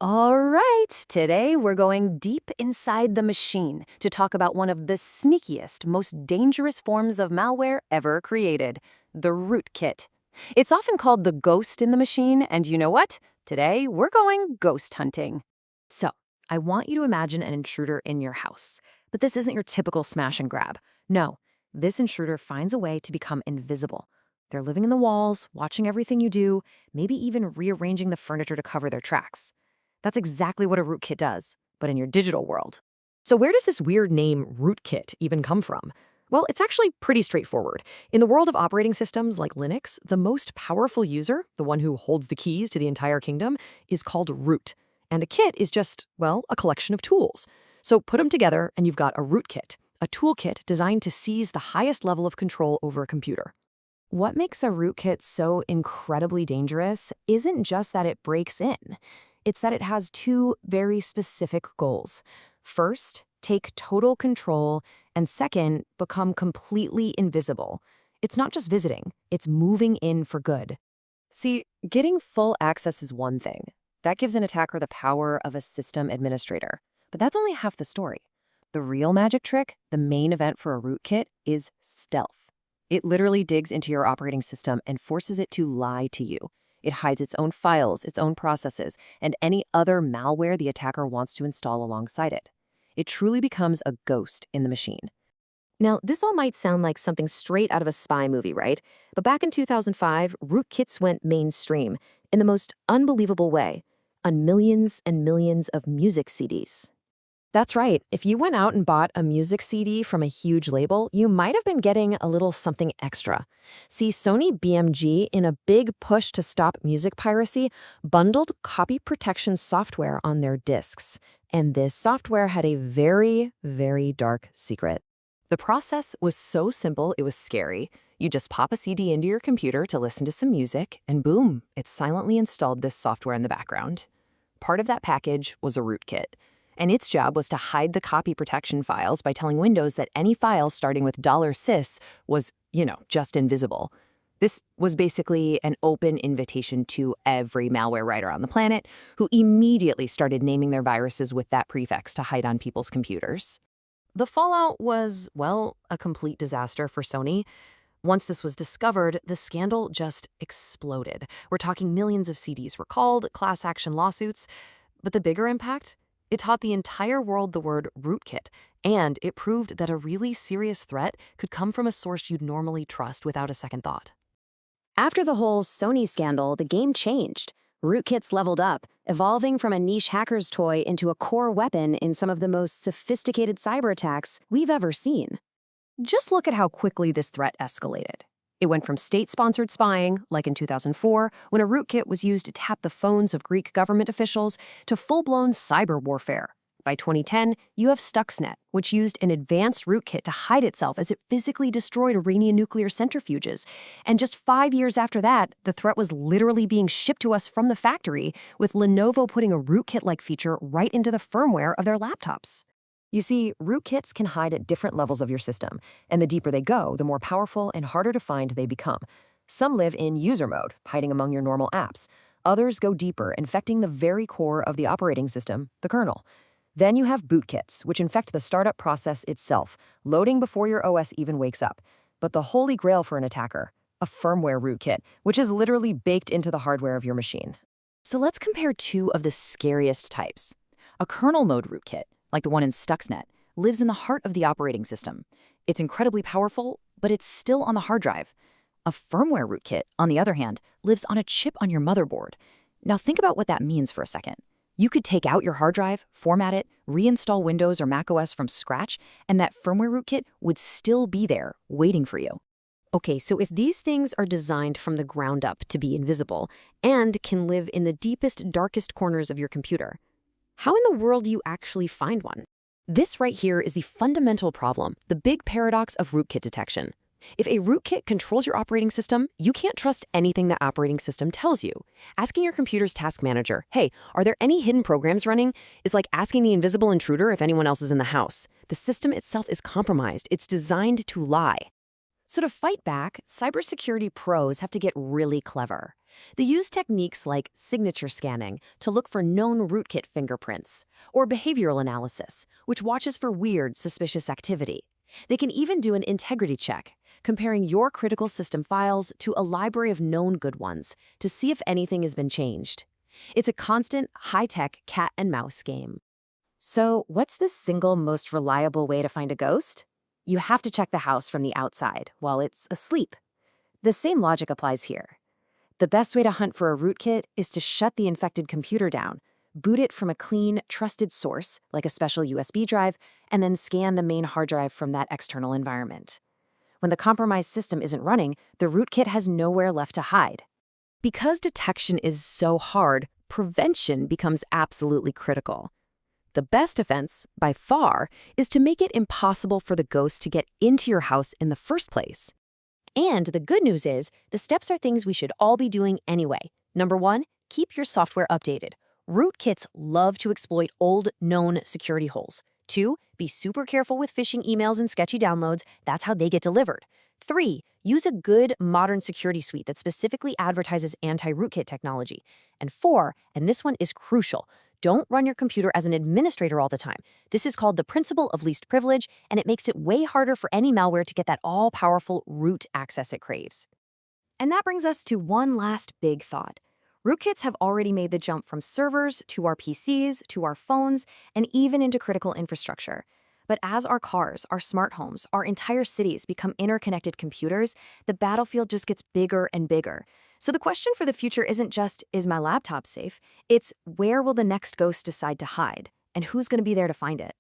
All right, today we're going deep inside the machine to talk about one of the sneakiest, most dangerous forms of malware ever created, the rootkit. It's often called the ghost in the machine, and you know what? Today we're going ghost hunting. So, I want you to imagine an intruder in your house. But this isn't your typical smash and grab. No, this intruder finds a way to become invisible. They're living in the walls, watching everything you do, maybe even rearranging the furniture to cover their tracks. That's exactly what a rootkit does, but in your digital world. So where does this weird name rootkit even come from? Well, it's actually pretty straightforward. In the world of operating systems like Linux, the most powerful user, the one who holds the keys to the entire kingdom, is called root. And a kit is just, well, a collection of tools. So put them together and you've got a rootkit, a toolkit designed to seize the highest level of control over a computer. What makes a rootkit so incredibly dangerous isn't just that it breaks in. It's that it has two very specific goals. First, take total control, and second, become completely invisible. It's not just visiting, it's moving in for good. See, getting full access is one thing. That gives an attacker the power of a system administrator. But that's only half the story. The real magic trick, the main event for a rootkit, is stealth. It literally digs into your operating system and forces it to lie to you. It hides its own files, its own processes, and any other malware the attacker wants to install alongside it. It truly becomes a ghost in the machine. Now, this all might sound like something straight out of a spy movie, right? But back in 2005, rootkits went mainstream in the most unbelievable way, on millions and millions of music CDs. That's right. If you went out and bought a music CD from a huge label, you might have been getting a little something extra. See, Sony BMG, in a big push to stop music piracy, bundled copy protection software on their discs. And this software had a very, very dark secret. The process was so simple, it was scary. You just pop a CD into your computer to listen to some music, and boom, it silently installed this software in the background. Part of that package was a rootkit. And its job was to hide the copy protection files by telling Windows that any file starting with $sys was, just invisible. This was basically an open invitation to every malware writer on the planet who immediately started naming their viruses with that prefix to hide on people's computers. The fallout was, well, a complete disaster for Sony. Once this was discovered, the scandal just exploded. We're talking millions of CDs recalled, class action lawsuits. But the bigger impact? It taught the entire world the word rootkit, and it proved that a really serious threat could come from a source you'd normally trust without a second thought. After the whole Sony scandal, the game changed. Rootkits leveled up, evolving from a niche hacker's toy into a core weapon in some of the most sophisticated cyber attacks we've ever seen. Just look at how quickly this threat escalated. It went from state-sponsored spying, like in 2004, when a rootkit was used to tap the phones of Greek government officials, to full-blown cyber warfare. By 2010, you have Stuxnet, which used an advanced rootkit to hide itself as it physically destroyed Iranian nuclear centrifuges. And just 5 years after that, the threat was literally being shipped to us from the factory, with Lenovo putting a rootkit-like feature right into the firmware of their laptops. You see, rootkits can hide at different levels of your system, and the deeper they go, the more powerful and harder to find they become. Some live in user mode, hiding among your normal apps. Others go deeper, infecting the very core of the operating system, the kernel. Then you have bootkits, which infect the startup process itself, loading before your OS even wakes up. But the holy grail for an attacker, a firmware rootkit, which is literally baked into the hardware of your machine. So let's compare two of the scariest types. A kernel-mode rootkit, like the one in Stuxnet, lives in the heart of the operating system. It's incredibly powerful, but it's still on the hard drive. A firmware rootkit, on the other hand, lives on a chip on your motherboard. Now think about what that means for a second. You could take out your hard drive, format it, reinstall Windows or macOS from scratch, and that firmware rootkit would still be there, waiting for you. Okay, so if these things are designed from the ground up to be invisible and can live in the deepest, darkest corners of your computer, how in the world do you actually find one? This right here is the fundamental problem, the big paradox of rootkit detection. If a rootkit controls your operating system, you can't trust anything the operating system tells you. Asking your computer's task manager, hey, are there any hidden programs running, is like asking the invisible intruder if anyone else is in the house. The system itself is compromised. It's designed to lie. So to fight back, cybersecurity pros have to get really clever. They use techniques like signature scanning to look for known rootkit fingerprints, or behavioral analysis, which watches for weird, suspicious activity. They can even do an integrity check, comparing your critical system files to a library of known good ones to see if anything has been changed. It's a constant, high-tech cat and mouse game. So, what's the single most reliable way to find a ghost? You have to check the house from the outside while it's asleep. The same logic applies here. The best way to hunt for a rootkit is to shut the infected computer down, boot it from a clean, trusted source, like a special USB drive, and then scan the main hard drive from that external environment. When the compromised system isn't running, the rootkit has nowhere left to hide. Because detection is so hard, prevention becomes absolutely critical. The best defense, by far, is to make it impossible for the ghost to get into your house in the first place. And the good news is, the steps are things we should all be doing anyway. Number 1, keep your software updated. Rootkits love to exploit old, known security holes. 2, be super careful with phishing emails and sketchy downloads. That's how they get delivered. 3, use a good, modern security suite that specifically advertises anti-rootkit technology. And 4, and this one is crucial, don't run your computer as an administrator all the time. This is called the principle of least privilege, and it makes it way harder for any malware to get that all-powerful root access it craves. And that brings us to one last big thought. Rootkits have already made the jump from servers to our PCs, to our phones, and even into critical infrastructure. But as our cars, our smart homes, our entire cities become interconnected computers, the battlefield just gets bigger and bigger. So the question for the future isn't just, is my laptop safe? It's, where will the next ghost decide to hide? And who's going to be there to find it?